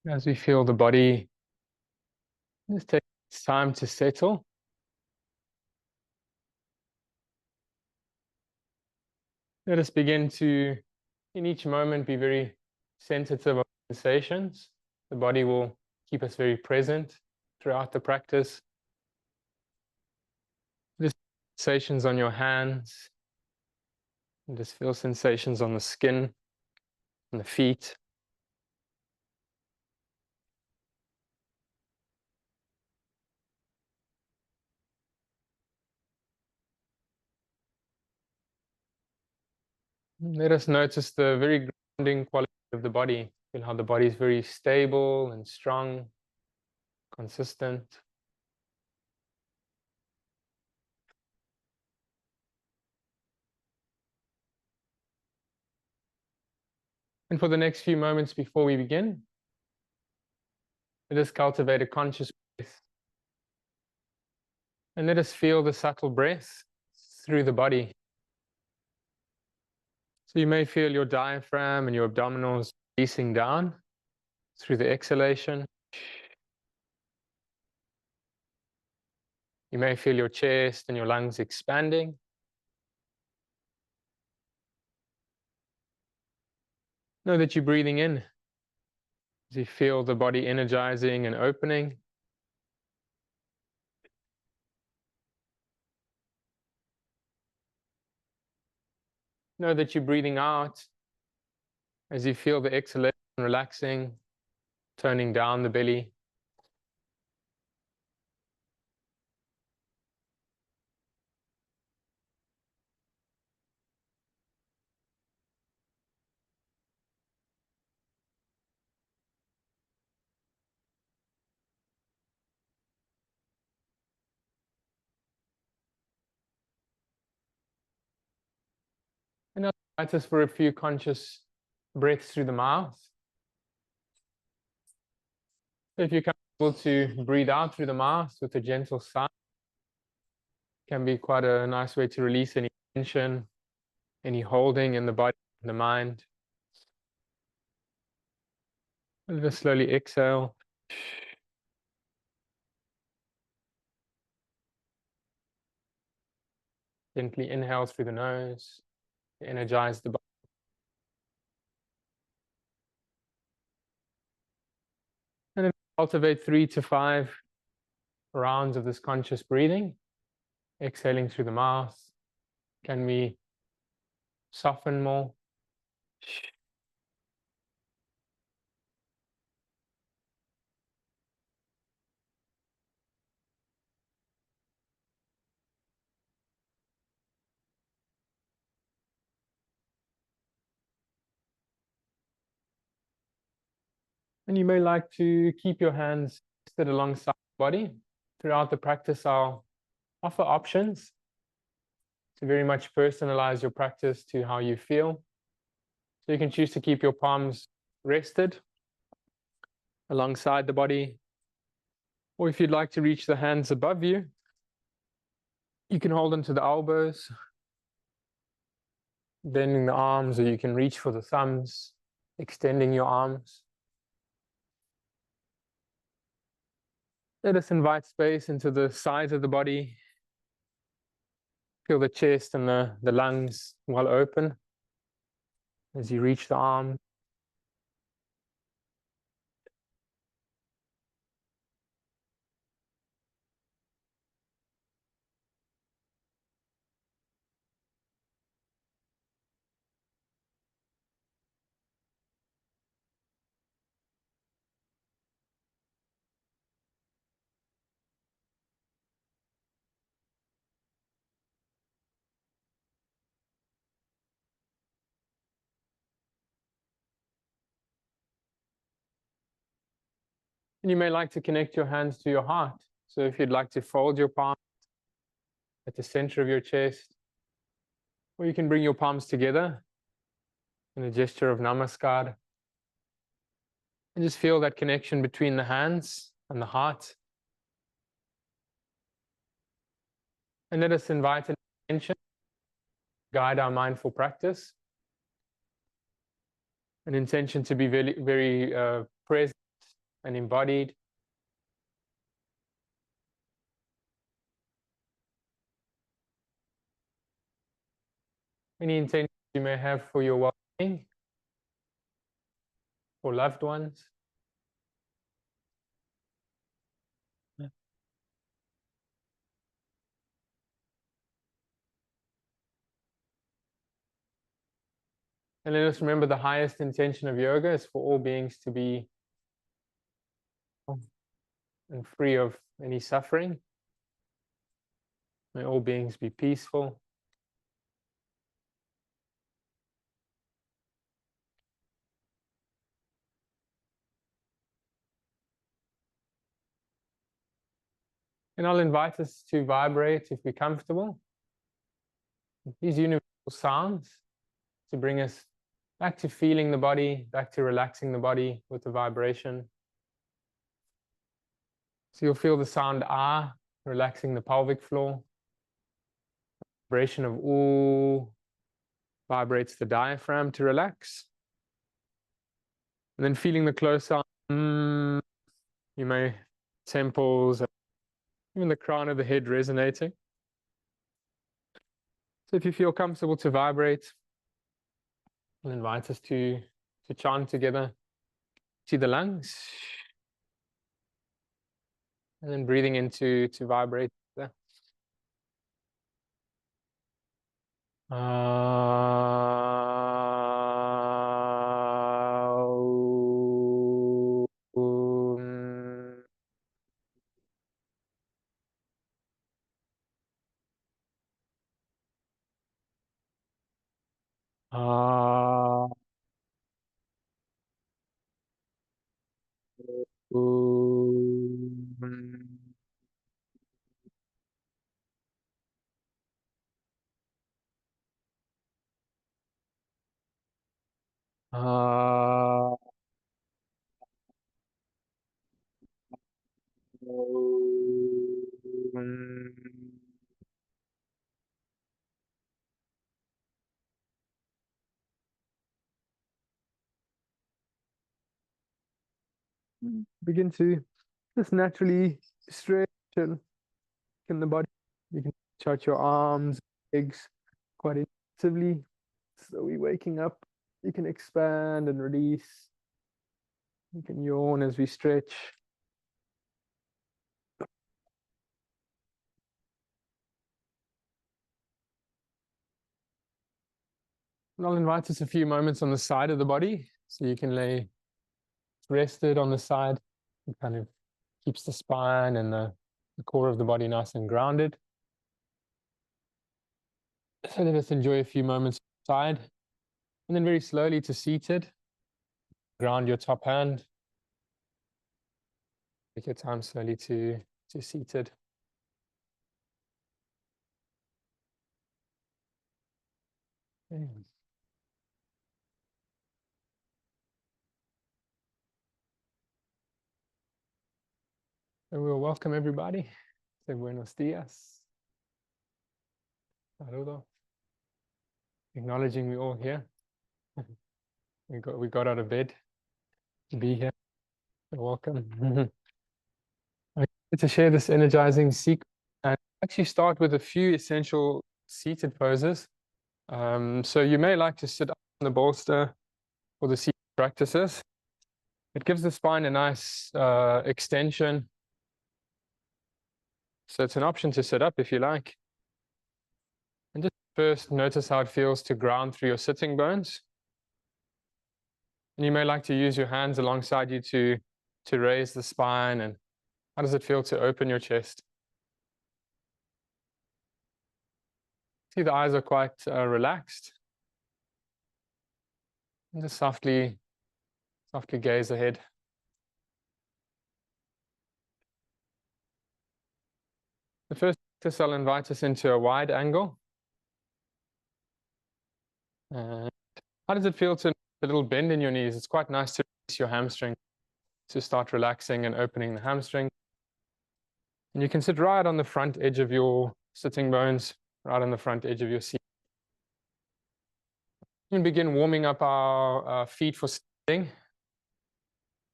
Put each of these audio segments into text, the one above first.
As we feel the body, just take time to settle. Let us begin to, in each moment, be very sensitive of sensations. The body will keep us very present throughout the practice. Just sensations on your hands, and just feel sensations on the skin, on the feet. Let us notice the very grounding quality of the body. Feel how the body is very stable and strong, consistent. And for the next few moments before we begin, let us cultivate a conscious breath. And let us feel the subtle breath through the body. So you may feel your diaphragm and your abdominals releasing down through the exhalation. You may feel your chest and your lungs expanding. Know that you're breathing in as you feel the body energizing and opening. Know that you're breathing out as you feel the exhalation relaxing, toning down the belly. And now practice for a few conscious breaths through the mouth. If you're comfortable to breathe out through the mouth with a gentle sigh, can be quite a nice way to release any tension, any holding in the body and the mind. And just slowly exhale. Gently inhale through the nose to energize the body. And then cultivate 3 to 5 rounds of this conscious breathing. Exhaling through the mouth. Can we soften more? And you may like to keep your hands rested alongside the body. Throughout the practice, I'll offer options to very much personalize your practice to how you feel. So you can choose to keep your palms rested alongside the body. Or if you'd like to reach the hands above you, you can hold them to the elbows, bending the arms, or you can reach for the thumbs, extending your arms. Let us invite space into the sides of the body. Feel the chest and the lungs well open as you reach the arms. And you may like to connect your hands to your heart. So if you'd like to fold your palms at the center of your chest, or you can bring your palms together in a gesture of namaskar. And just feel that connection between the hands and the heart. And let us invite an intention to guide our mindful practice. An intention to be very, very present and embodied. Any intentions you may have for your well-being or loved ones. And let us remember the highest intention of yoga is for all beings to be and free of any suffering. May all beings be peaceful. And I'll invite us to vibrate if we're comfortable. These universal sounds to bring us back to feeling the body, back to relaxing the body with the vibration. So you'll feel the sound ah, relaxing the pelvic floor. Vibration of ooh vibrates the diaphragm to relax. And then feeling the close sound, you may temples, even the crown of the head resonating. So if you feel comfortable to vibrate, I'll invite us to chant together to the lungs. And then breathing into to vibrate there. Begin to just naturally stretch in the body. You can stretch your arms, legs quite intensively. So we're waking up. You can expand and release. You can yawn as we stretch. And I'll invite us a few moments on the side of the body. So you can lay rested on the side. It kind of keeps the spine and the core of the body nice and grounded. So let us enjoy a few moments side. And then very slowly to seated. Ground your top hand. Take your time slowly to seated. Okay. So we'll welcome everybody. Say buenos dias. Saludo. Acknowledging we're all here. We got out of bed to be here. So welcome. I'm to share this energizing sequence and actually start with a few essential seated poses. So you may like to sit up on the bolster for the seated practices. It gives the spine a nice extension. So it's an option to sit up if you like. And just first notice how it feels to ground through your sitting bones. And you may like to use your hands alongside you to raise the spine. And how does it feel to open your chest? See, the eyes are quite relaxed. And just softly gaze ahead. The first practice, I'll invite us into a wide angle. How does it feel to a little bend in your knees? It's quite nice to release your hamstring, to start relaxing and opening the hamstring. And you can sit right on the front edge of your sitting bones, right on the front edge of your seat. You can begin warming up our feet for sitting.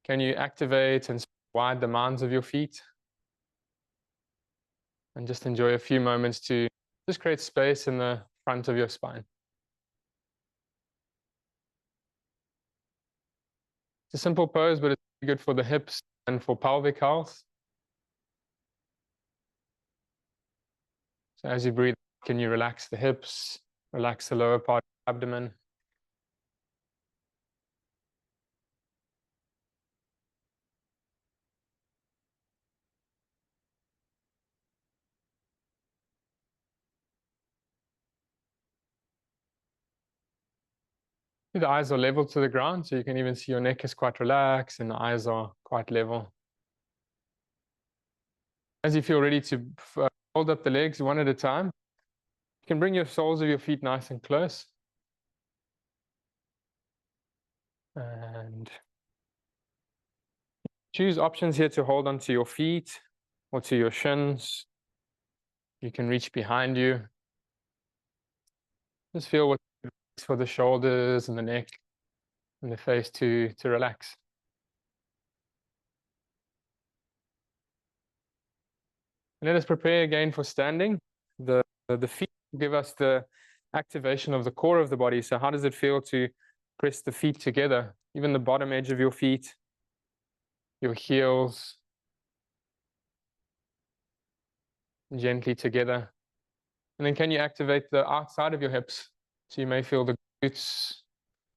Can you activate and widen the mounds of your feet? And just enjoy a few moments to just create space in the front of your spine. It's a simple pose, but it's good for the hips and for pelvic health. So as you breathe, can you relax the hips, relax the lower part of the abdomen? The eyes are level to the ground, so you can even see your neck is quite relaxed and the eyes are quite level. As you feel ready to hold up the legs one at a time, you can bring your soles of your feet nice and close. And choose options here to hold onto your feet or to your shins. You can reach behind you. Just feel what's for the shoulders and the neck and the face to relax. And let us prepare again for standing. The feet give us the activation of the core of the body. So how does it feel to press the feet together? Even the bottom edge of your feet, your heels, gently together. And then can you activate the outside of your hips? So you may feel the glutes,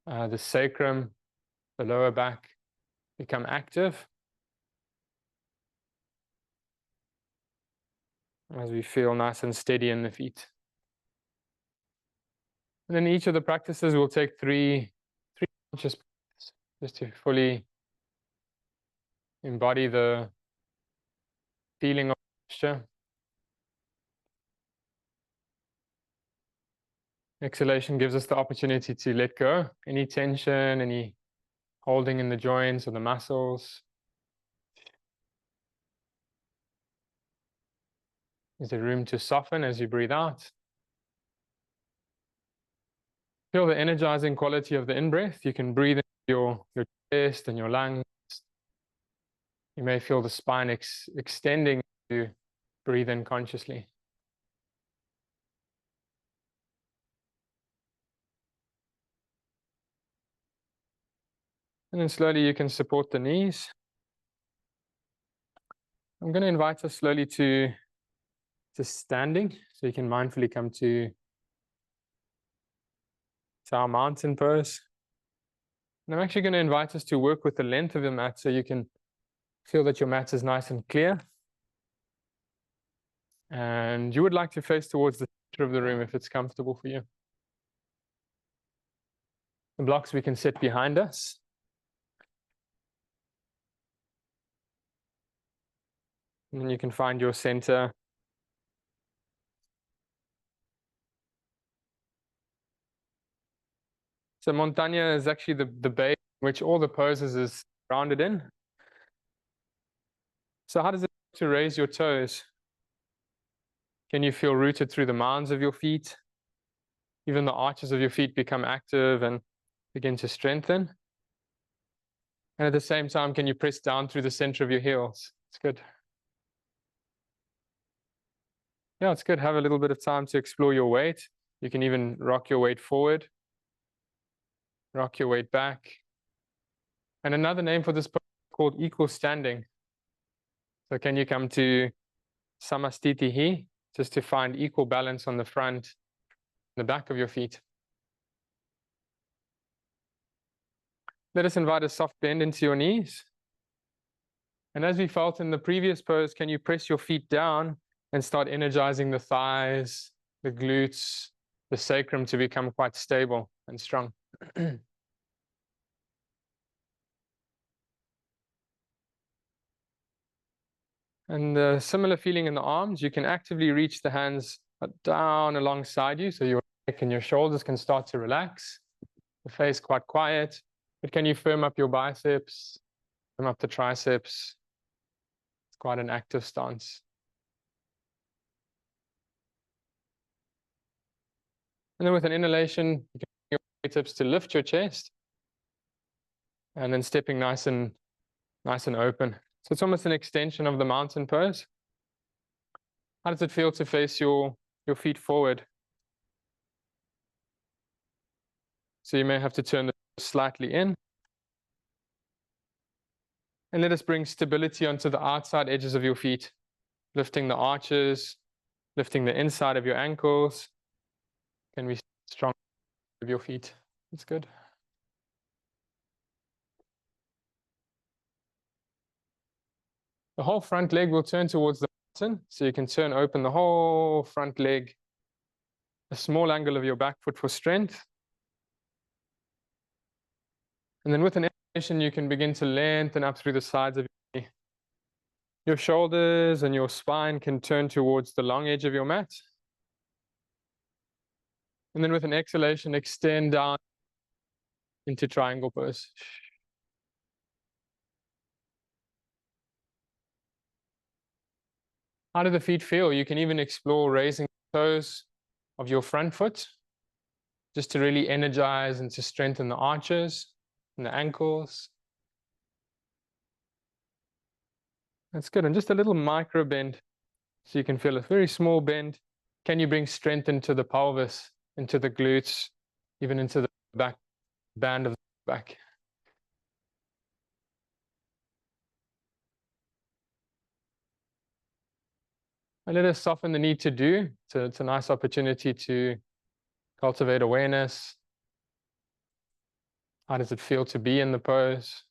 the sacrum, the lower back become active. As we feel nice and steady in the feet. And then each of the practices will take three conscious breaths just to fully embody the feeling of posture. Exhalation gives us the opportunity to let go any tension, any holding in the joints or the muscles. Is there room to soften as you breathe out? Feel the energizing quality of the in-breath. You can breathe into your chest and your lungs. You may feel the spine extending as you breathe in consciously. And then slowly you can support the knees. I'm going to invite us slowly to standing. So you can mindfully come to our mountain pose. And I'm actually going to invite us to work with the length of the mat so you can feel that your mat is nice and clear. And you would like to face towards the center of the room if it's comfortable for you. The blocks we can set behind us. And then you can find your center. So Montaña is actually the base in which all the poses is grounded in. So how does it feel to raise your toes? Can you feel rooted through the mounds of your feet? Even the arches of your feet become active and begin to strengthen. And at the same time, can you press down through the center of your heels? It's good. Yeah, it's good. Have a little bit of time to explore your weight. You can even rock your weight forward, rock your weight back. And another name for this pose is called equal standing. So can you come to Samastitihi, just to find equal balance on the front, the back of your feet. Let us invite a soft bend into your knees. And as we felt in the previous pose, can you press your feet down and start energizing the thighs, the glutes, the sacrum to become quite stable and strong. And the similar feeling in the arms, you can actively reach the hands down alongside you, so your neck and your shoulders can start to relax. The face quite quiet, but can you firm up your biceps, firm up the triceps? It's quite an active stance. And then with an inhalation, you can use your fingertips to lift your chest. And then stepping nice and nice and open. So it's almost an extension of the mountain pose. How does it feel to face your feet forward? So you may have to turn slightly in. And let us bring stability onto the outside edges of your feet, lifting the arches, lifting the inside of your ankles. Can we strong of your feet? That's good. The whole front leg will turn towards the mountain, so you can turn open the whole front leg, a small angle of your back foot for strength. And then with an exhalation, you can begin to lengthen up through the sides of your knee. Your shoulders and your spine can turn towards the long edge of your mat. And then with an exhalation, extend down into triangle pose. How do the feet feel? You can even explore raising the toes of your front foot, just to really energize and to strengthen the arches and the ankles. That's good. And just a little micro bend, so you can feel a very small bend. Can you bring strength into the pelvis, into the glutes, even into the back band of the back? And let us soften the need to do. It's a nice opportunity to cultivate awareness. How does it feel to be in the pose?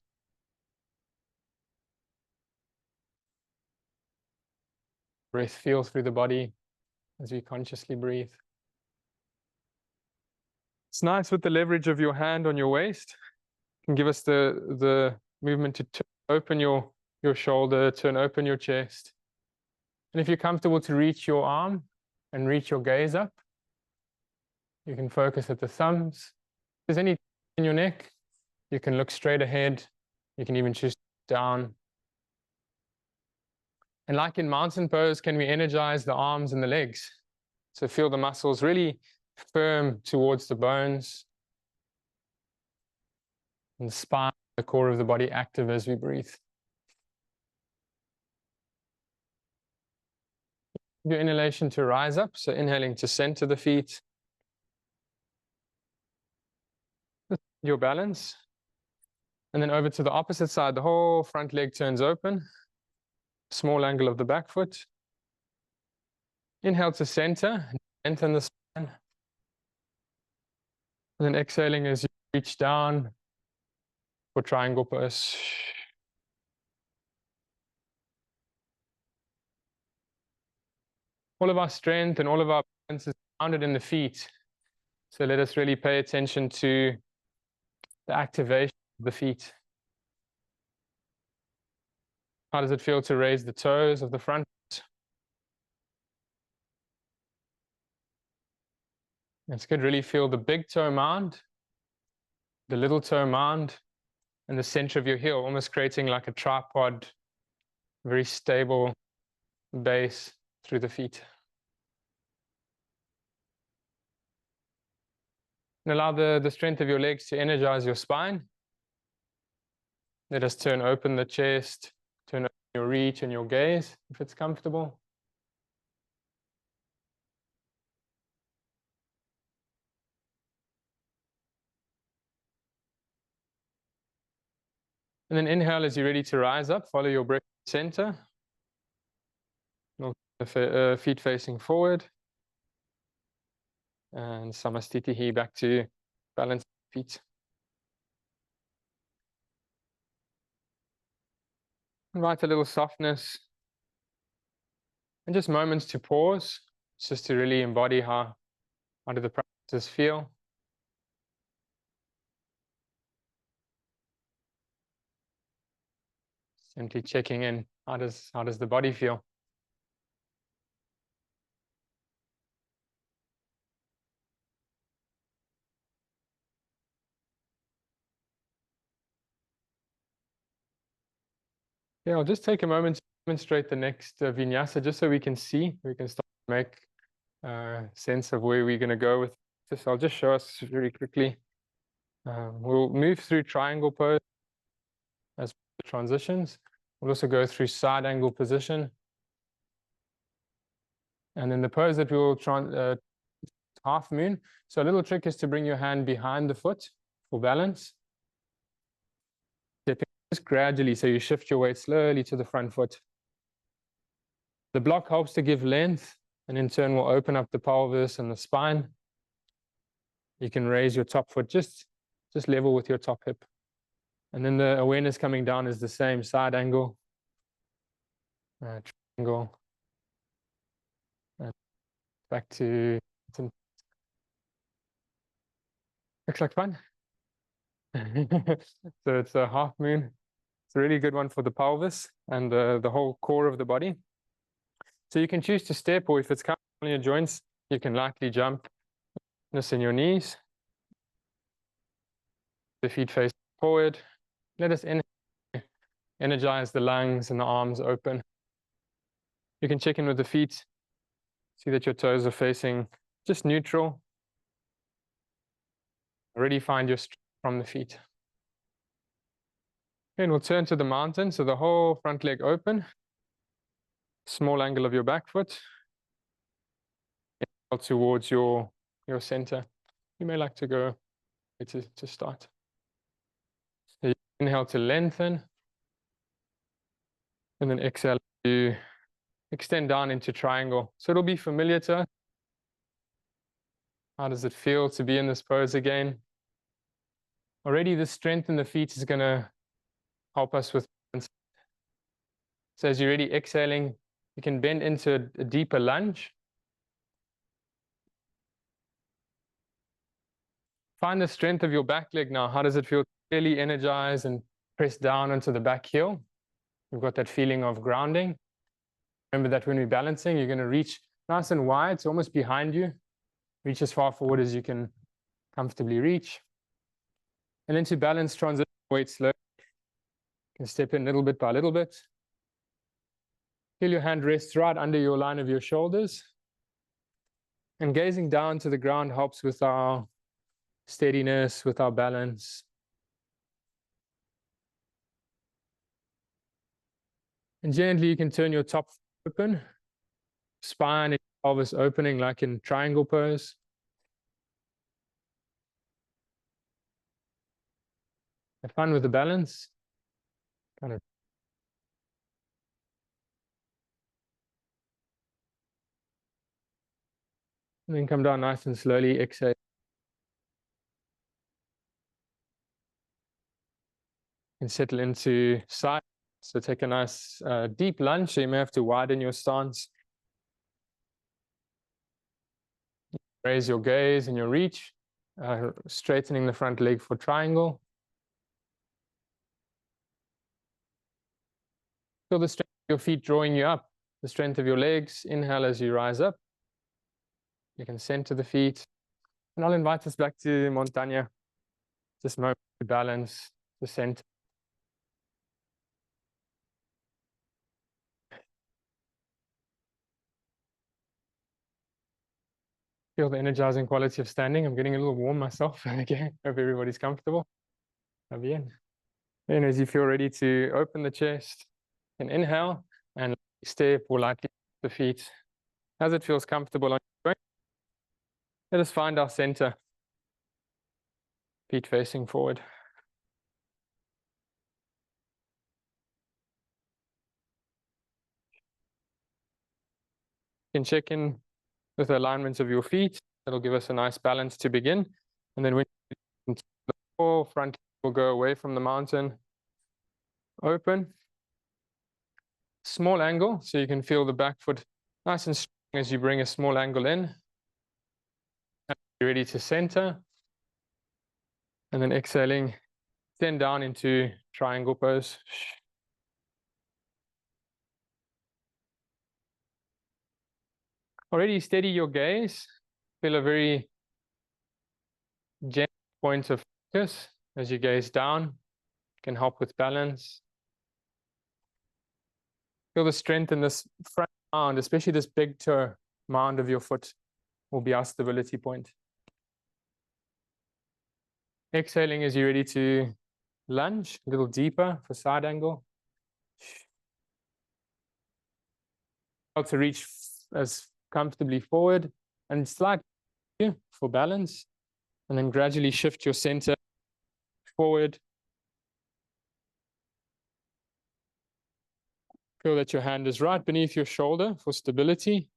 Breath feel through the body as we consciously breathe. It's nice with the leverage of your hand on your waist. It can give us the movement to open your shoulder, turn open your chest. And if you're comfortable to reach your arm and reach your gaze up, you can focus at the thumbs. If there's any in your neck, you can look straight ahead. You can even choose down. And like in mountain pose, can we energize the arms and the legs? So feel the muscles really firm towards the bones, and the spine, the core of the body active as we breathe. Your inhalation to rise up, so inhaling to center the feet. Your balance. And then over to the opposite side, the whole front leg turns open. Small angle of the back foot. Inhale to center, lengthen the spine. And then exhaling as you reach down for triangle pose. All of our strength and all of our balance is founded in the feet. So let us really pay attention to the activation of the feet. How does it feel to raise the toes of the front? It's good. Really feel the big toe mound, the little toe mound, and the center of your heel, almost creating like a tripod, very stable base through the feet. And allow the strength of your legs to energize your spine. Let us turn open the chest, turn open your reach and your gaze if it's comfortable. And then inhale as you're ready to rise up, follow your breath center. Feet facing forward. And Samastitihi, back to balance feet. Invite a little softness and just moments to pause, just to really embody how do the practices feel. Simply checking in, how does the body feel? Yeah, I'll just take a moment to demonstrate the next vinyasa, just so we can see, we can start to make sense of where we're going to go with this. I'll just show us very quickly. We'll move through triangle pose as transitions. We'll also go through side angle position. And then the pose that we will half moon. So a little trick is to bring your hand behind the foot for balance. Stepping just gradually, so you shift your weight slowly to the front foot. The block helps to give length, and in turn will open up the pelvis and the spine. You can raise your top foot just level with your top hip. And then the awareness coming down is the same, side angle, triangle, and back to looks like fun. So it's a half moon. It's a really good one for the pelvis and the whole core of the body. So you can choose to step, or if it's comfortable in your joints, you can lightly jump, in your knees. The feet face forward. Let us energize the lungs and the arms open. You can check in with the feet. See that your toes are facing just neutral. Already find your strength from the feet. And we'll turn to the mountain. So the whole front leg open. Small angle of your back foot. Towards your center. You may like to go to start. So inhale to lengthen. And then exhale to extend down into triangle. So it'll be familiar to us. How does it feel to be in this pose again? Already the strength in the feet is going to help us with. So as you're ready, exhaling, you can bend into a deeper lunge. Find the strength of your back leg now. How does it feel? Really energize and press down onto the back heel. You've got that feeling of grounding. Remember that when we're balancing, you're going to reach nice and wide, it's almost behind you. Reach as far forward as you can comfortably reach. And then to balance, transition weight slowly. You can step in little bit by little bit. Feel your hand rest right under your line of your shoulders. And gazing down to the ground helps with our steadiness, with our balance. And gently you can turn your top open, spine and pelvis opening like in triangle pose. Have fun with the balance. Kind of. And then come down nice and slowly, exhale. And settle into side. So take a nice deep lunge. So you may have to widen your stance. Raise your gaze and your reach, straightening the front leg for triangle. Feel the strength of your feet drawing you up, the strength of your legs. Inhale as you rise up. You can center the feet. And I'll invite us back to Montaña. Just moment to balance the center. Feel the energizing quality of standing. I'm getting a little warm myself. Again, hope everybody's comfortable. Bien. Then as you feel ready to open the chest, and inhale and step or lightly the feet as it feels comfortable on your joint. Let us find our center. Feet facing forward. You can check in with the alignments of your feet. That'll give us a nice balance to begin. And then when the whole front will go away from the mountain. Open. Small angle, so you can feel the back foot nice and strong as you bring a small angle in. You're ready to center. And then exhaling, extend down into triangle pose. Already steady your gaze. Feel a very gentle point of focus as you gaze down. Can help with balance. Feel the strength in this front mound, especially this big toe mound of your foot will be our stability point. Exhaling as you're ready to lunge, a little deeper for side angle. To reach as comfortably forward and slightly for balance, and then gradually shift your center forward. Feel that your hand is right beneath your shoulder for stability.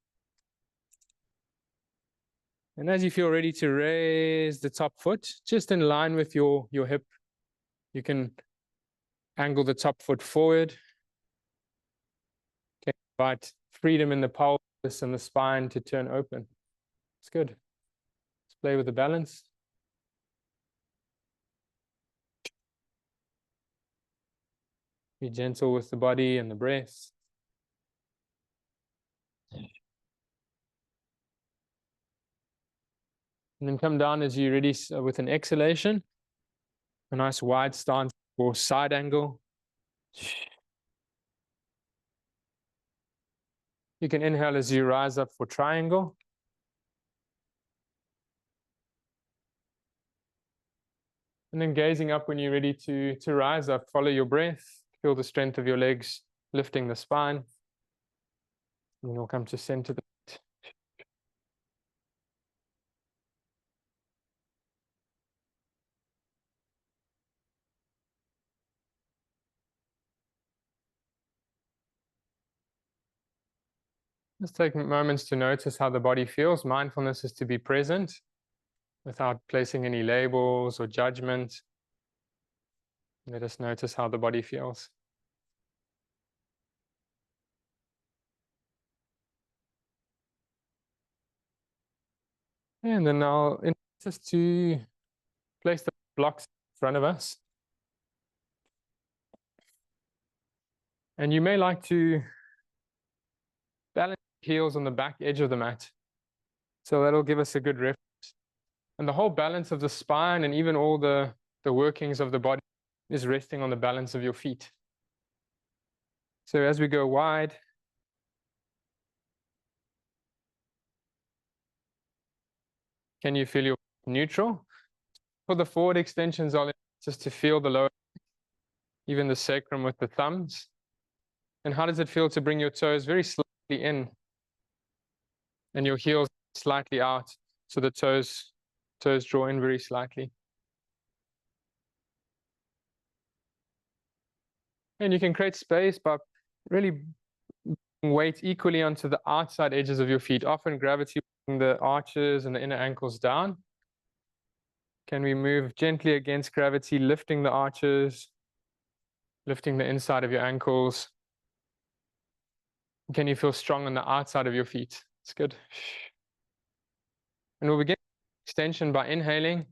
And as you feel ready to raise the top foot, just in line with your hip, you can angle the top foot forward. Okay, invite freedom in the pelvis and the spine to turn open. It's good. Let's play with the balance. Be gentle with the body and the breath. And then come down as you're ready with an exhalation. A nice wide stance for side angle. You can inhale as you rise up for triangle. And then gazing up when you're ready to rise up, follow your breath, feel the strength of your legs, lifting the spine. And you'll come to center. Just take moments to notice how the body feels. Mindfulness is to be present without placing any labels or judgment. Let us notice how the body feels. And then I'll invite us to place the blocks in front of us. And you may like to balance heels on the back edge of the mat. So that'll give us a good reference. And the whole balance of the spine and even all the workings of the body is resting on the balance of your feet. So as we go wide, can you feel your neutral? For the forward extensions, I'll just to feel the lower, even the sacrum with the thumbs. And how does it feel to bring your toes very slightly in and your heels slightly out, so the toes draw in very slightly. And you can create space by really weight equally onto the outside edges of your feet. Often gravity bring the arches and the inner ankles down. Can we move gently against gravity, lifting the arches, lifting the inside of your ankles? Can you feel strong on the outside of your feet? It's good. And we'll begin extension by inhaling.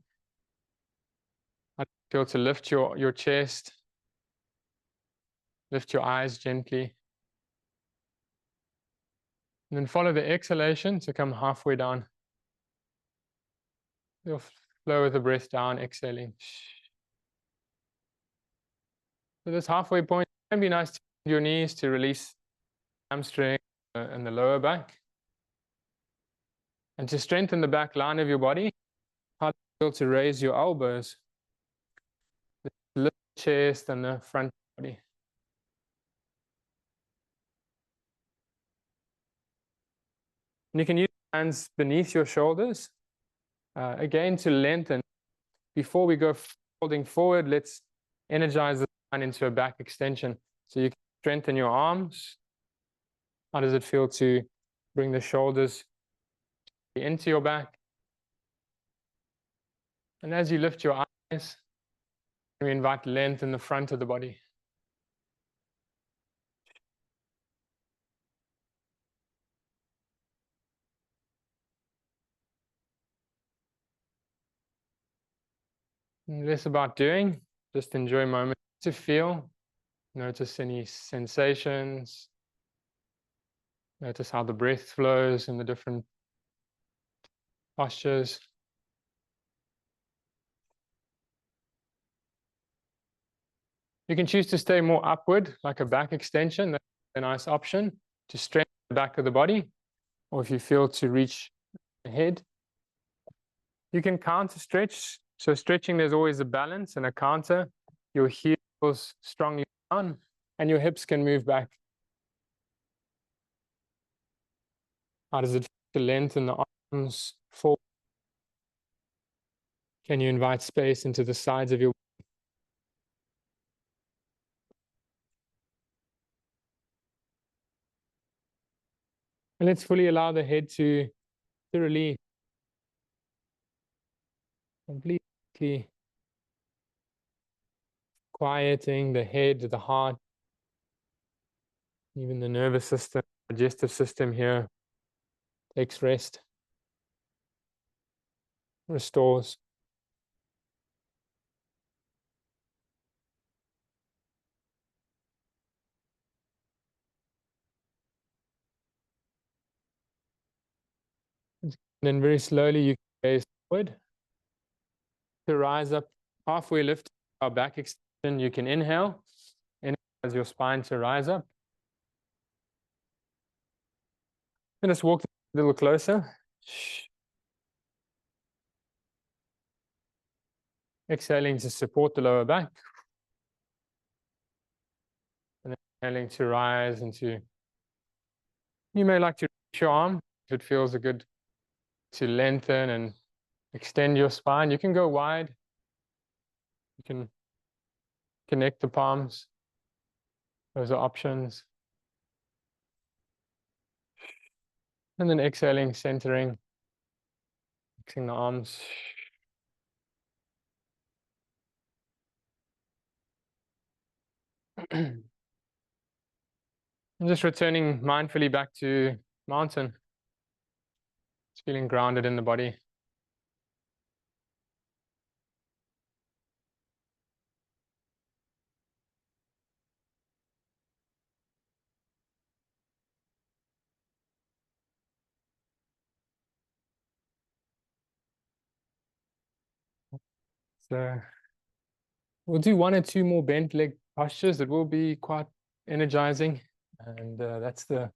I feel to lift your chest, lift your eyes gently. And then follow the exhalation to come halfway down. You'll flow with the breath down, exhaling. So this halfway point, it can be nice to bend your knees to release hamstring and the lower back. And to strengthen the back line of your body, how do you feel to raise your elbows? Lift the chest and the front body. And you can use hands beneath your shoulders. Again, to lengthen. Before we go folding forward, let's energize the spine into a back extension. So you can strengthen your arms. How does it feel to bring the shoulders into your back? And as you lift your eyes, we invite length in the front of the body. Less about doing, just enjoy moments to feel. Notice any sensations. Notice how the breath flows in the different postures. You can choose to stay more upward, like a back extension. That's a nice option to strengthen the back of the body. Or if you feel to reach ahead, you can counter stretch. So stretching, there's always a balance and a counter. your heels strongly down, and your hips can move back. How does it feel to lengthen the arms forward? Can you invite space into the sides of your and let's fully allow the head to release completely, quieting the head, the heart, even the nervous system, digestive system here takes rest, restores. And then very slowly you can gaze forward to rise up, halfway lift our back extension. You can inhale as your spine to rise up. And just walk a little closer. Exhaling to support the lower back. And then inhaling to rise into. You may like to reach your arm if it feels good to lengthen and extend your spine. You can go wide. You can connect the palms. Those are options. And then exhaling, centering, mixing the arms. And just returning mindfully back to mountain. Just feeling grounded in the body. So we'll do 1 or 2 more bent leg postures. It will be quite energizing. And that's the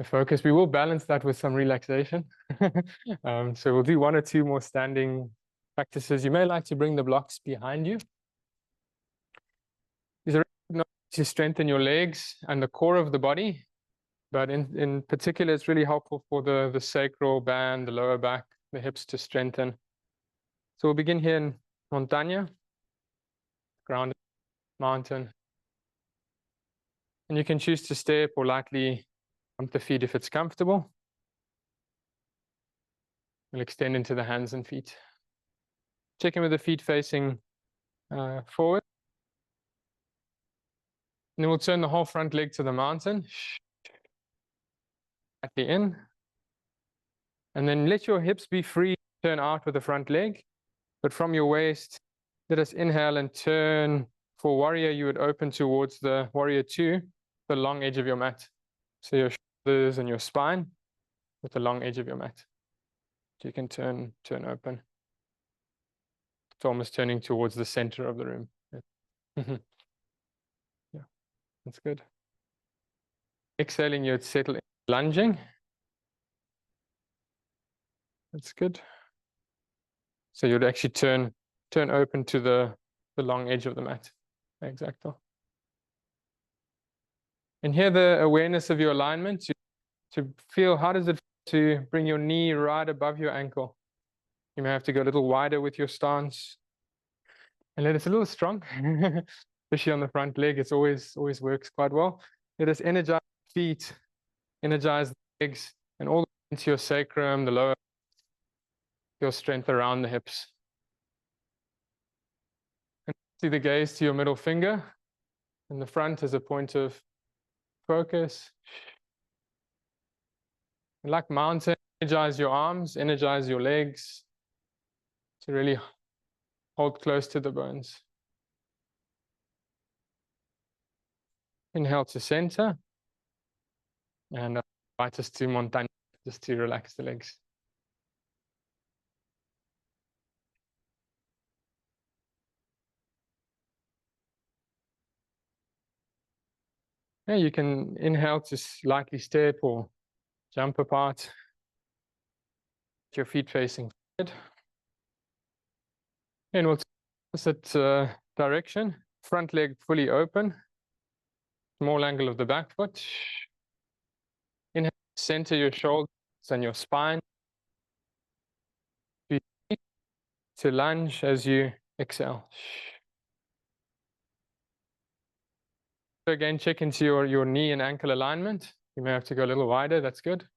focus. We will balance that with some relaxation. So we'll do 1 or 2 more standing practices. You may like to bring the blocks behind you. These are to strengthen your legs and the core of the body. But in particular, it's really helpful for the sacral band, the lower back, the hips to strengthen. So we'll begin here in Montaña, grounded mountain. And you can choose to step or lightly bump the feet if it's comfortable. We'll extend into the hands and feet. Check in with the feet facing forward. And then we'll turn the whole front leg to the mountain. Slightly in. And then let your hips be free to turn out with the front leg. But from your waist, let us inhale and turn. For warrior, you would open towards the warrior 2, the long edge of your mat. So your shoulders and your spine with the long edge of your mat. So you can turn open. It's almost turning towards the center of the room. Yeah, that's good. Exhaling, you'd settle in, lunging. That's good. So you'd actually turn open to the long edge of the mat. Exactly. And here the awareness of your alignment to feel how does it feel to bring your knee right above your ankle. You may have to go a little wider with your stance. And let us a little strong, especially on the front leg. It's always works quite well. Let us energize the feet, energize the legs, and all into your sacrum, the lower, your strength around the hips. And see the gaze to your middle finger in the front as a point of focus. And like mountain, energize your arms, energize your legs to really hold close to the bones. Inhale to center. And invite us to montaña, just to relax the legs. Yeah, you can inhale to slightly step or jump apart. Your feet facing forward. And we'll sit direction. Front leg fully open. Small angle of the back foot. Inhale, center your shoulders and your spine. To lunge as you exhale. So again, check into your knee and ankle alignment. You may have to go a little wider. That's good.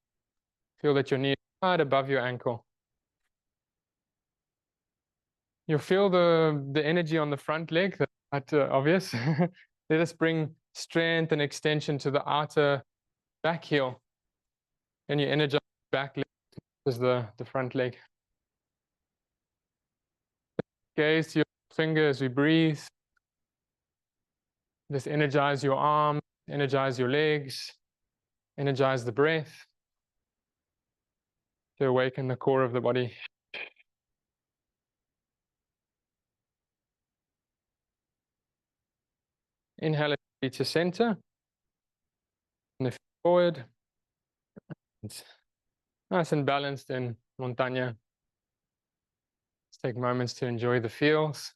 Feel that your knee is right above your ankle. You'll feel the energy on the front leg. That's obvious. Let us bring strength and extension to the outer back heel. And you energize the back leg as the front leg. Gaze to your finger as we breathe. Just energize your arms, energize your legs, energize the breath to awaken the core of the body. Inhale to center. And the forward. It's nice and balanced in montaña. Let's take moments to enjoy the feels.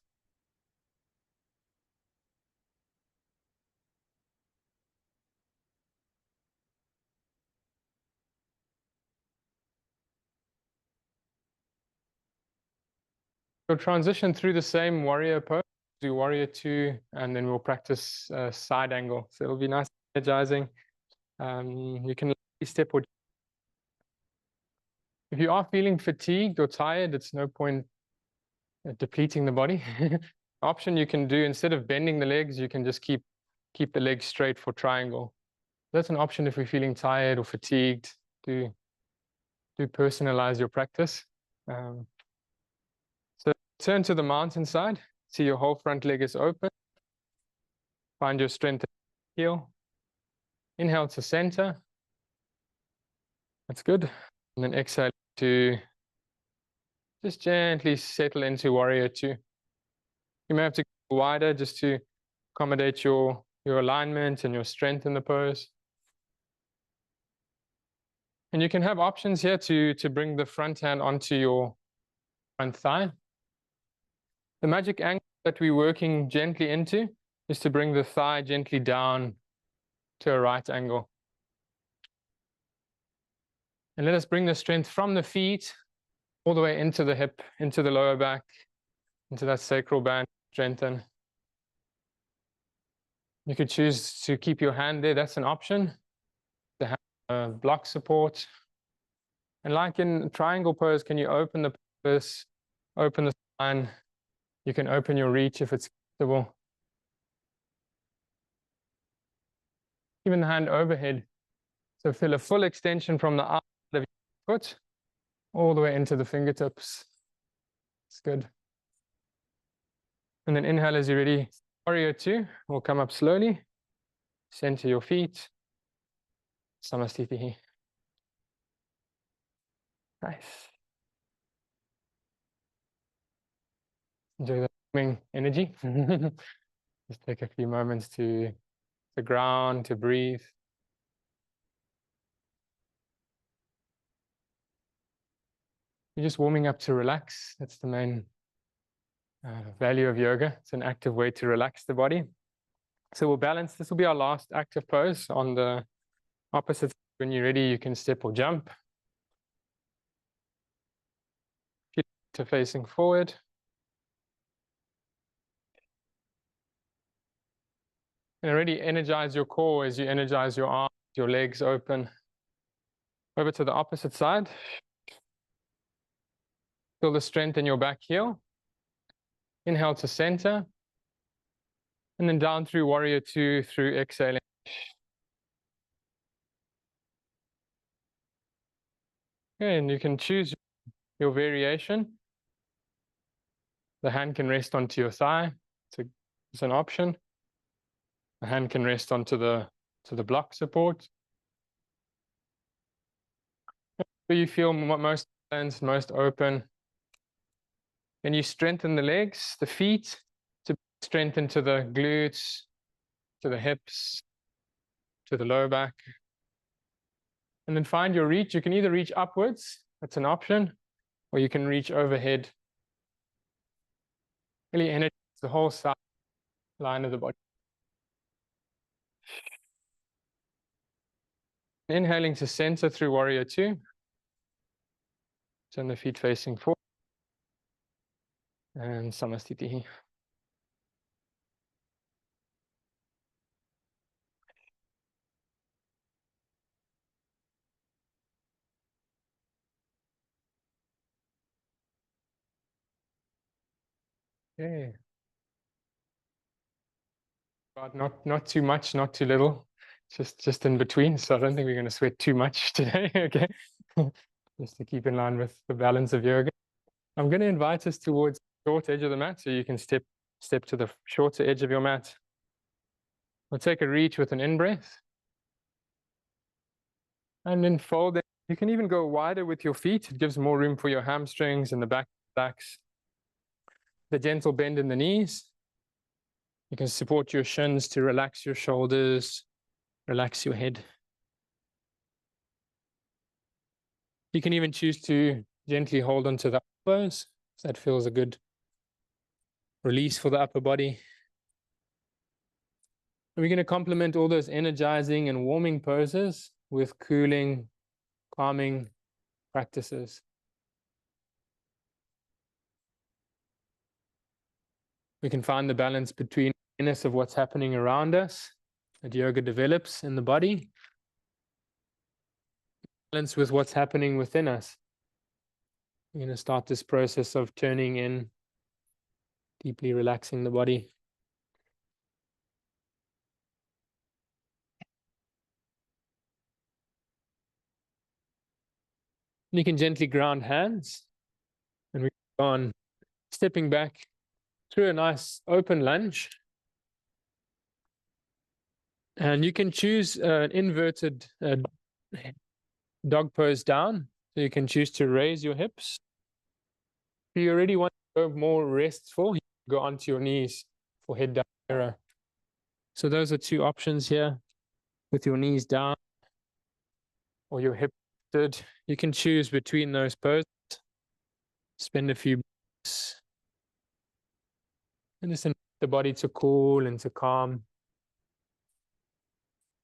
We'll transition through the same warrior pose, do warrior 2, and then we'll practice side angle. So it'll be nice and energizing. You can step or if you are feeling fatigued or tired, it's no point depleting the body. Option you can do, instead of bending the legs, you can just keep the legs straight for triangle. That's an option if you're feeling tired or fatigued. Do personalize your practice. So turn to the mountainside. See your whole front leg is open. Find your strength in the heel. Inhale to center. That's good. And then exhale to just gently settle into warrior 2. You may have to go wider just to accommodate your alignment and your strength in the pose. And you can have options here to bring the front hand onto your front thigh. The magic angle that we're working gently into is to bring the thigh gently down to a right angle. And let us bring the strength from the feet all the way into the hip, into the lower back, into that sacral band, strengthen. You could choose to keep your hand there, that's an option. To have block support. And like in triangle pose, can you open the pelvis, open the spine? You can open your reach if it's comfortable. Even the hand overhead. So feel a full extension from the outside of your foot all the way into the fingertips. It's good. And then inhale as you're ready. Warrior 2 will come up slowly. Center your feet. Samasthiti. Nice. Enjoy the calming energy. Just take a few moments to ground, to breathe. You're just warming up to relax. That's the main value of yoga. It's an active way to relax the body. So we'll balance. This will be our last active pose. On the opposite, when you're ready, you can step or jump. Feet to facing forward. And already energize your core as you energize your arms, your legs open. Over to the opposite side. Feel the strength in your back heel. Inhale to center. And then down through warrior 2 through exhaling. Okay, and you can choose your variation. The hand can rest onto your thigh. It's an option. The hand can rest onto the block support. Where you feel most balanced, most open. And you strengthen the legs, the feet, to strengthen to the glutes, to the hips, to the lower back. And then find your reach. You can either reach upwards, that's an option, or you can reach overhead. Really energize the whole side, line of the body. Inhaling to center through warrior two. Turn the feet facing forward. And Samastitihi. Okay. But not too much, not too little. Just in between. So I don't think we're going to sweat too much today. Okay. Just to keep in line with the balance of yoga. I'm going to invite us towards the short edge of the mat, so you can step to the shorter edge of your mat. We'll take a reach with an in-breath. And then fold it. You can even go wider with your feet. It gives more room for your hamstrings and the back relax. The gentle bend in the knees. You can support your shins to relax your shoulders, relax your head. You can even choose to gently hold onto the elbows. That feels a good release for the upper body. And we're going to complement all those energizing and warming poses with cooling, calming practices. We can find the balance between awareness of what's happening around us that yoga develops in the body, balance with what's happening within us. We're going to start this process of turning in, deeply relaxing the body. You can gently ground hands, and we go on stepping back through a nice open lunge. And you can choose an inverted dog pose down. So you can choose to raise your hips. If you already want to go more restful, you can go onto your knees for head down mirror. So those are two options here, with your knees down or your hip lifted. You can choose between those poses. Spend a few minutes and just invite the body to cool and to calm.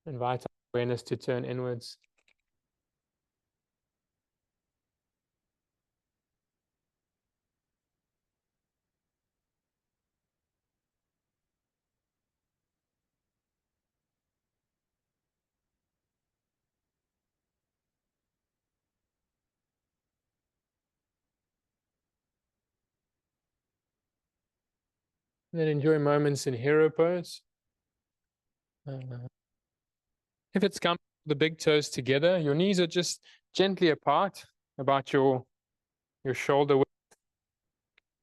Invite awareness to turn inwards. Then enjoy moments in hero pose. If it's comfortable, the big toes together, your knees are just gently apart, about your shoulder width.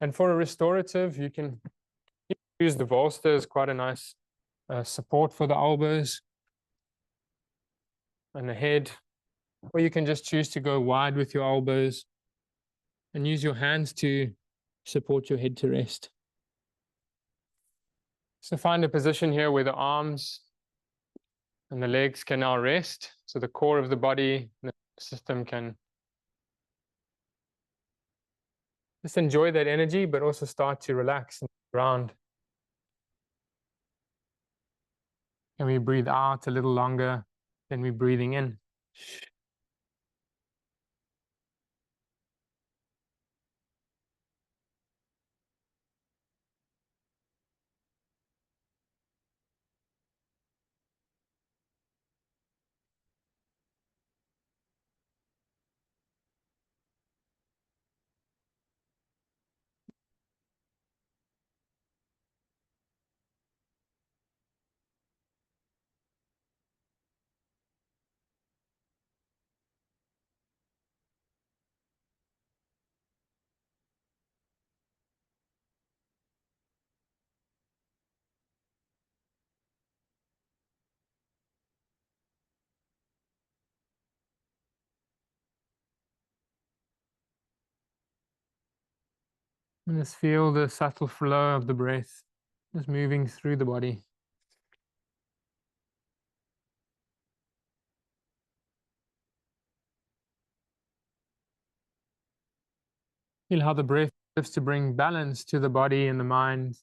And for a restorative, you can use the bolster as quite a nice support for the elbows and the head. Or you can just choose to go wide with your elbows and use your hands to support your head to rest. So find a position here where the arms and the legs can now rest. So the core of the body, the system can just enjoy that energy, but also start to relax and ground. And we breathe out a little longer than we're breathing in. And just feel the subtle flow of the breath just moving through the body. Feel how the breath serves to bring balance to the body and the mind.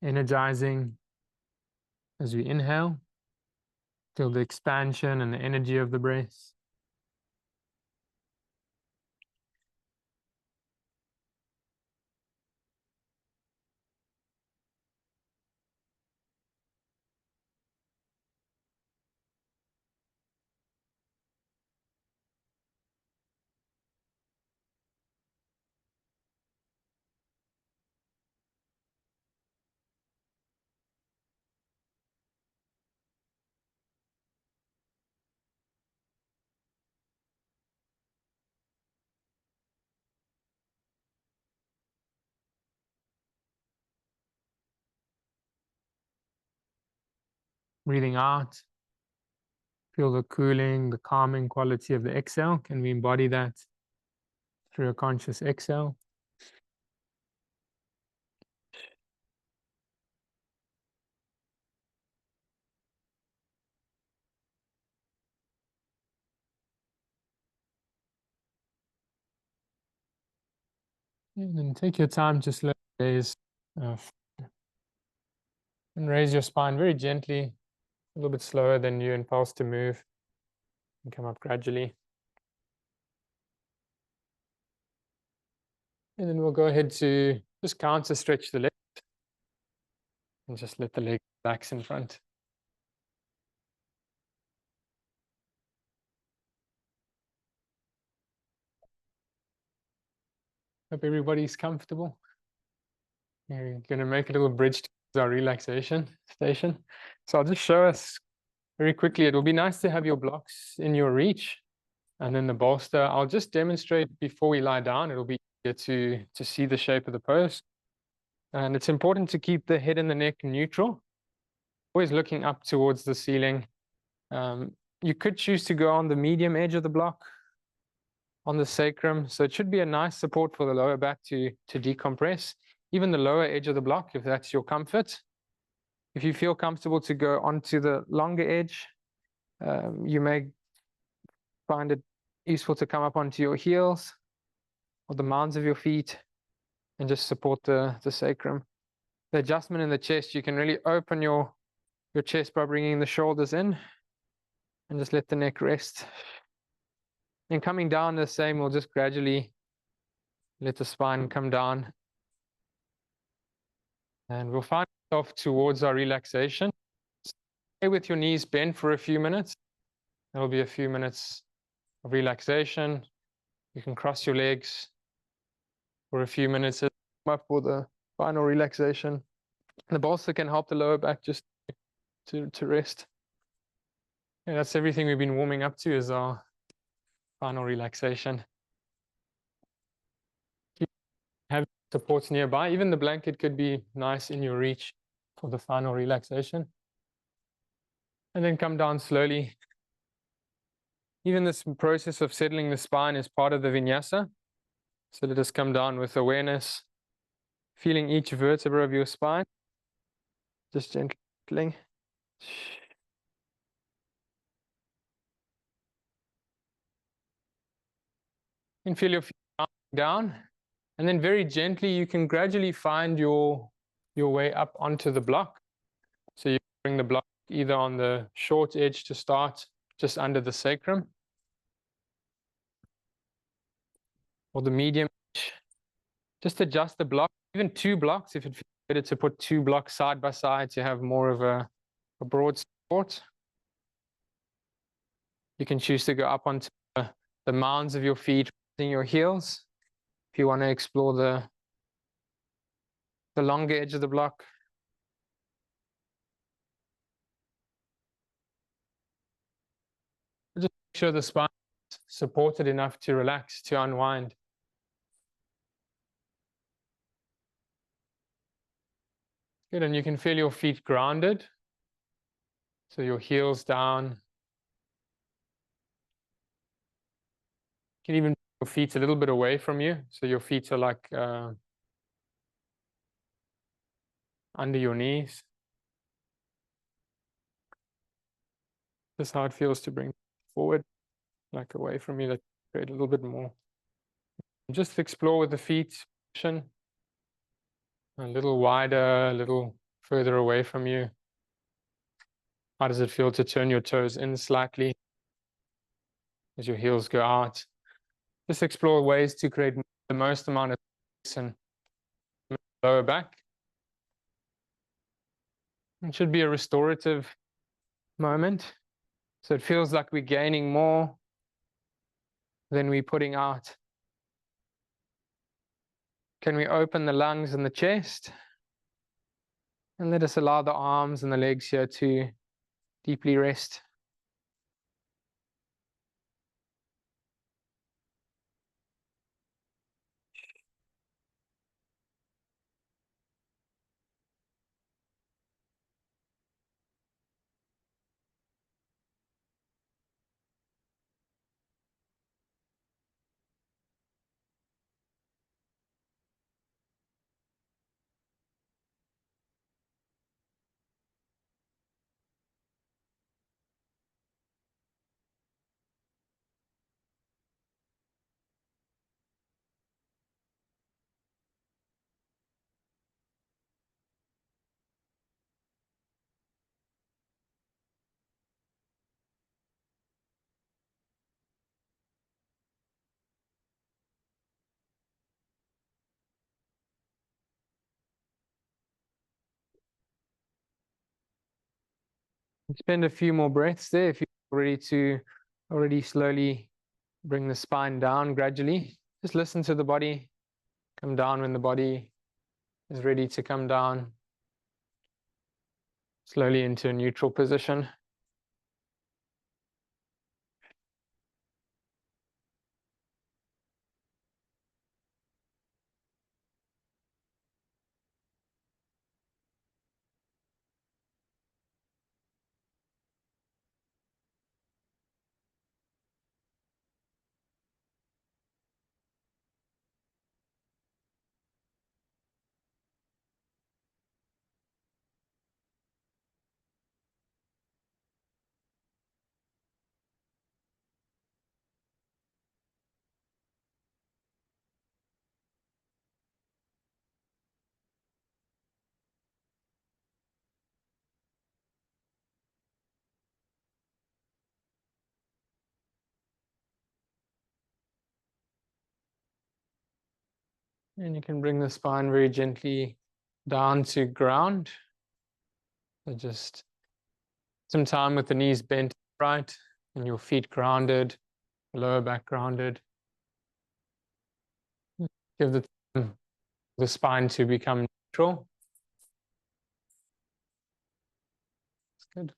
energizing as we inhale. Feel the expansion and the energy of the breath. Breathing out. Feel the cooling, the calming quality of the exhale. Can we embody that through a conscious exhale? And then take your time, just let raise and raise your spine very gently, a little bit slower than your impulse to move, and come up gradually. And then we'll go ahead to just counter stretch the leg and just let the leg relax in front. Hope everybody's comfortable. We're going to make a little bridge to our relaxation station. So I'll just show us very quickly. It will be nice to have your blocks in your reach, and then the bolster. I'll just demonstrate before we lie down. It'll be easier to see the shape of the pose. And it's important to keep the head and the neck neutral, always looking up towards the ceiling. You could choose to go on the medium edge of the block, on the sacrum. So it should be a nice support for the lower back to decompress. Even the lower edge of the block, if that's your comfort. If you feel comfortable to go onto the longer edge, you may find it useful to come up onto your heels or the mounds of your feet and just support the sacrum. The adjustment in the chest, you can really open your chest by bringing the shoulders in and just let the neck rest. And coming down the same, we'll just gradually let the spine come down. And we'll find ourselves towards our relaxation. Stay with your knees bent for a few minutes. There'll be a few minutes of relaxation. You can cross your legs for a few minutes. Come up for the final relaxation. The bolster can help the lower back just to rest. Yeah, that's everything we've been warming up to, is our final relaxation. Have supports nearby. Even the blanket could be nice in your reach for the final relaxation. And then come down slowly. Even this process of settling the spine is part of the vinyasa. So let us come down with awareness, feeling each vertebra of your spine, just gently. And feel your feet down. And then very gently, you can gradually find your way up onto the block. So you bring the block either on the short edge to start, just under the sacrum, or the medium edge. Just adjust the block, even 2 blocks, if it feels better to put 2 blocks side by side to have more of a broad support. You can choose to go up onto the mounds of your feet, using your heels. If you want to explore the longer edge of the block. Just make sure the spine is supported enough to relax, to unwind. Good, and you can feel your feet grounded. So your heels down. You can even put your feet a little bit away from you. So your feet are like under your knees. This is how it feels to bring forward, like away from you, that create a little bit more. Just explore with the feet, a little wider, a little further away from you? How does it feel to turn your toes in slightly as your heels go out? Just explore ways to create the most amount of space in the lower back. It should be a restorative moment. So it feels like we're gaining more than we're putting out. Can we open the lungs and the chest? And let us allow the arms and the legs here to deeply rest. Spend a few more breaths there if you're ready to already slowly bring the spine down gradually. Just listen to the body. Come down when the body is ready to come down. Slowly into a neutral position. And you can bring the spine very gently down to ground. So just some time with the knees bent upright and your feet grounded, lower back grounded. Give the spine to become neutral. That's good.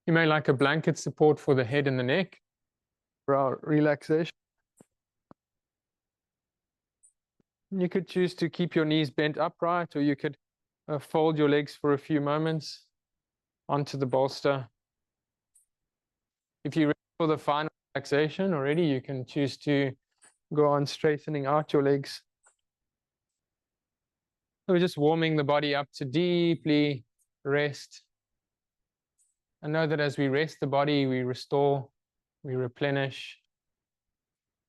You may like a blanket support for the head and the neck for our relaxation. You could choose to keep your knees bent upright, or you could fold your legs for a few moments onto the bolster. If you're ready for the final relaxation already, you can choose to go on straightening out your legs. So we're just warming the body up to deeply rest. And know that as we rest the body, we restore, we replenish,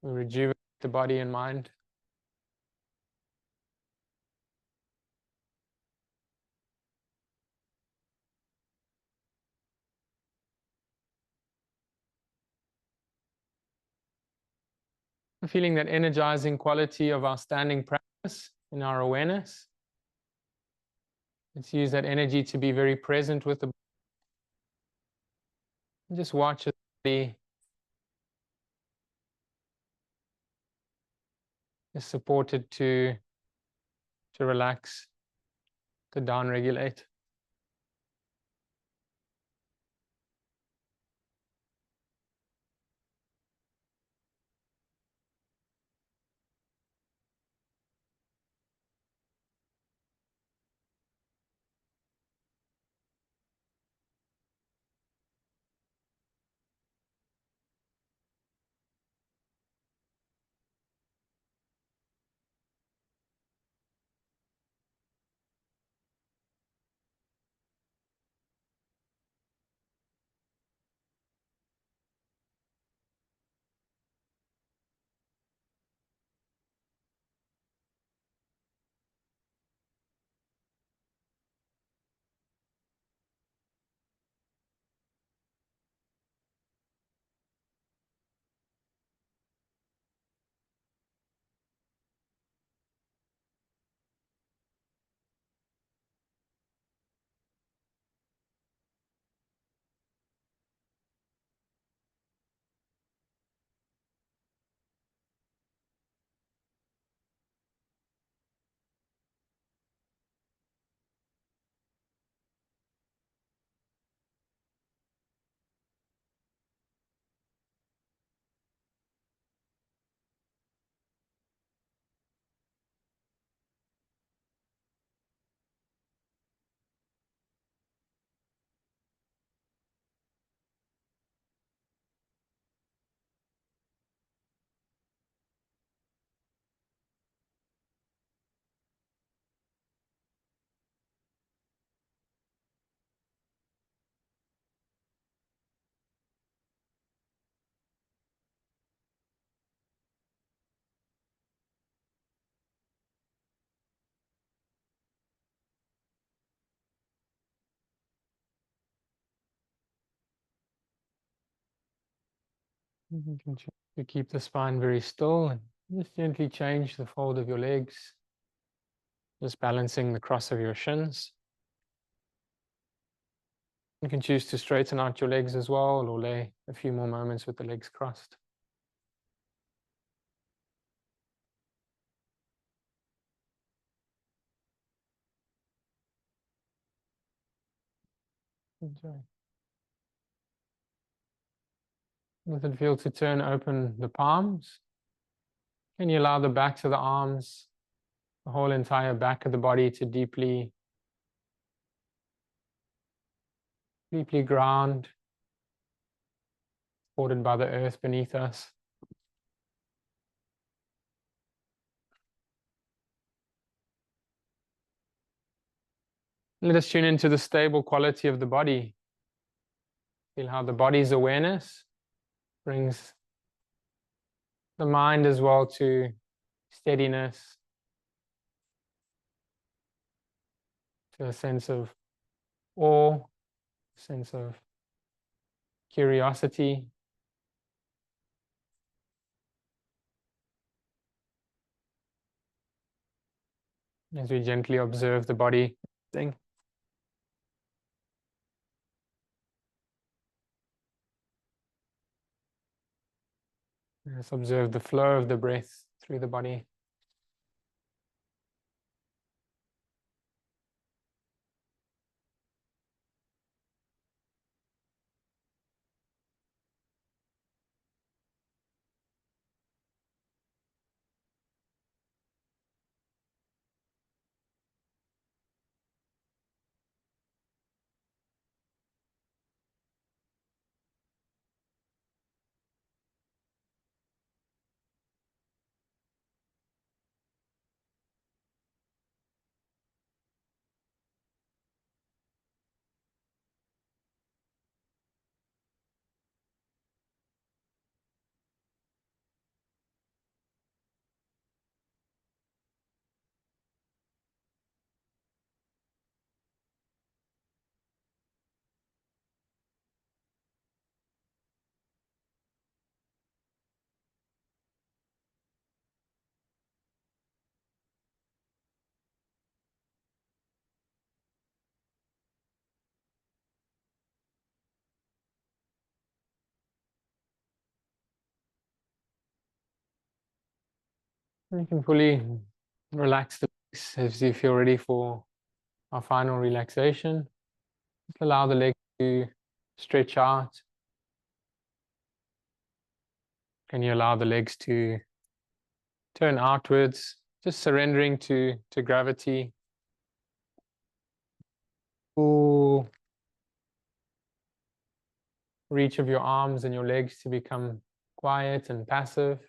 we rejuvenate the body and mind. Feeling that energizing quality of our standing practice in our awareness. Let's use that energy to be very present with the body. And just watch the body is supported to relax, to down-regulate. You can choose to keep the spine very still and just gently change the fold of your legs, just balancing the cross of your shins. You can choose to straighten out your legs as well, or lay a few more moments with the legs crossed. Enjoy. Does it feel to turn open the palms? Can you allow the backs of the arms, the whole entire back of the body to deeply ground, supported by the earth beneath us? Let us tune into the stable quality of the body. Feel how the body's awareness brings the mind as well to steadiness, to a sense of awe, a sense of curiosity. As we gently observe the body thing. Let's observe the flow of the breath through the body. And you can fully relax the legs as you feel ready for our final relaxation. Just allow the legs to stretch out. Can you allow the legs to turn outwards, just surrendering to gravity? Full reach of your arms and your legs to become quiet and passive.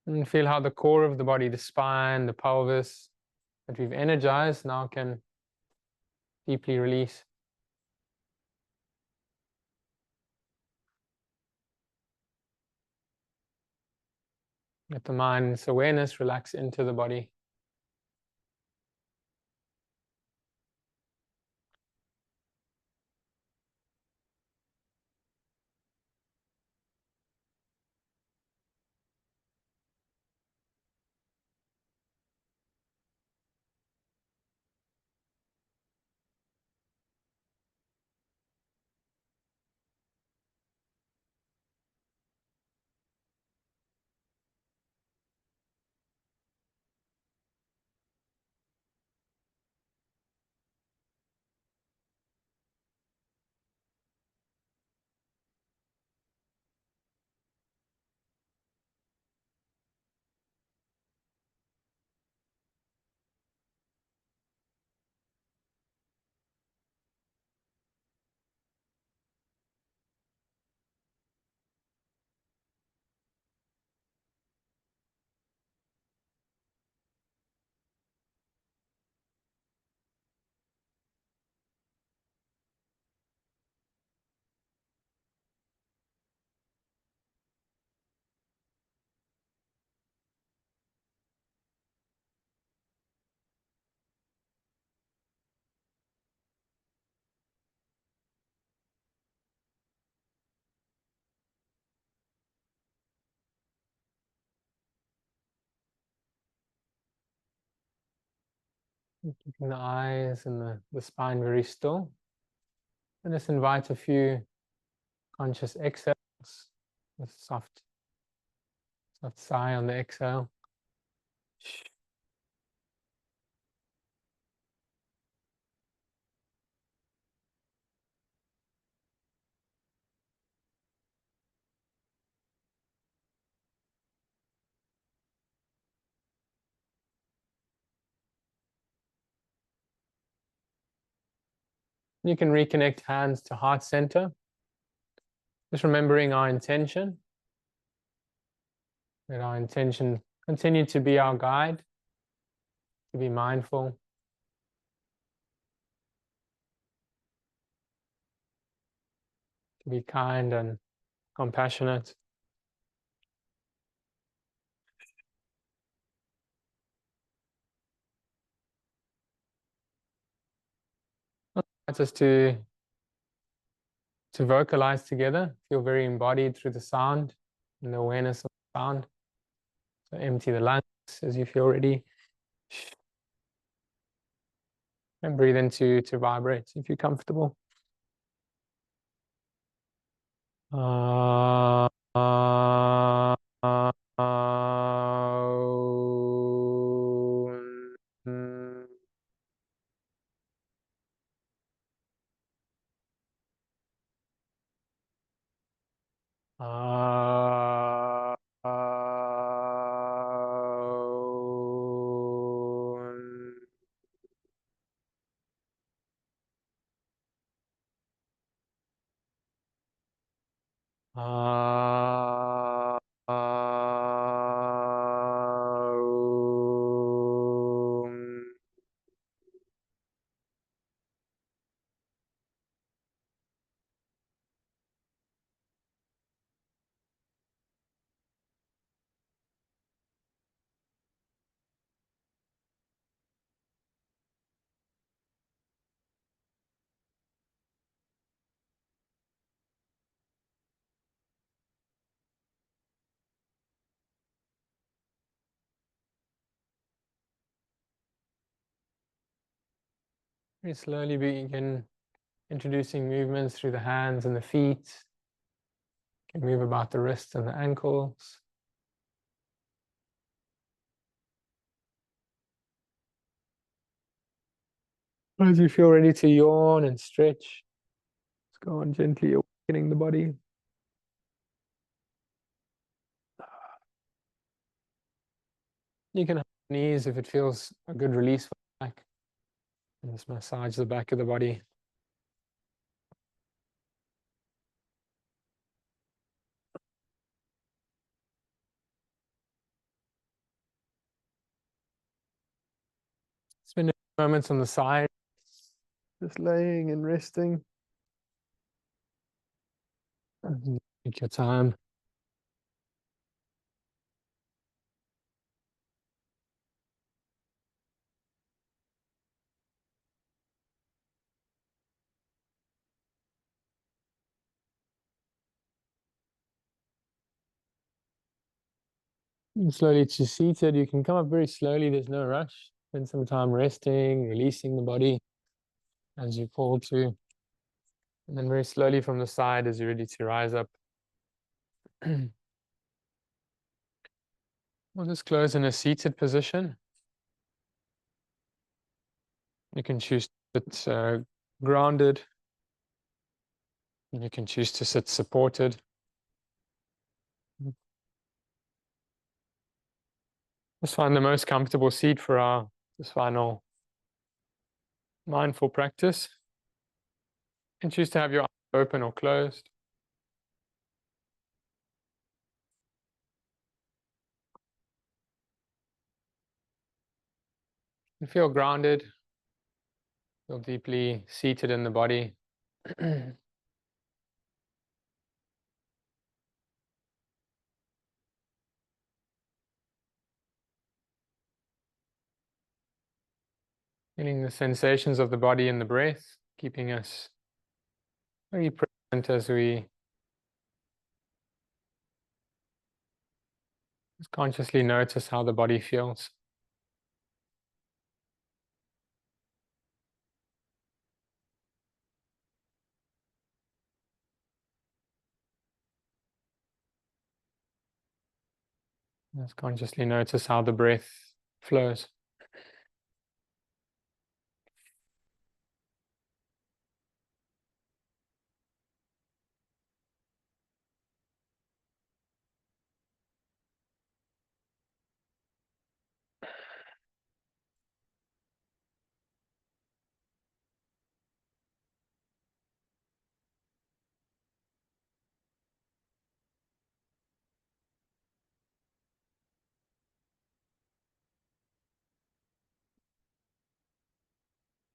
And feel how the core of the body, the spine, the pelvis that we've energized now can deeply release. Let the mind's awareness relax into the body. Keeping the eyes and the spine very still. And just invite a few conscious exhales, a soft sigh on the exhale. You can reconnect hands to heart center. Just remembering our intention. Let our intention continue to be our guide, to be mindful, to be kind and compassionate. Just to vocalize together, feel very embodied through the sound and the awareness of the sound. So empty the lungs as you feel ready. And breathe into to vibrate if you're comfortable. Ah, ah, ah, ah, mm, ah, ah, very slowly begin introducing movements through the hands and the feet. You can move about the wrists and the ankles. As you feel ready to yawn and stretch, just go on gently awakening the body. You can have knees if it feels a good release for the back. And just massage the back of the body. Spend a few moments on the side, just laying and resting. Take your time. And slowly to seated, you can come up very slowly, there's no rush. Spend some time resting, releasing the body as you fall to. And then very slowly from the side as you're ready to rise up. We'll just close in a seated position. You can choose to sit grounded. You can choose to sit supported. Just find the most comfortable seat for our this final mindful practice. And choose to have your eyes open or closed. And feel grounded. Feel deeply seated in the body. Feeling the sensations of the body and the breath, keeping us very present as we just consciously notice how the body feels. Just consciously notice how the breath flows.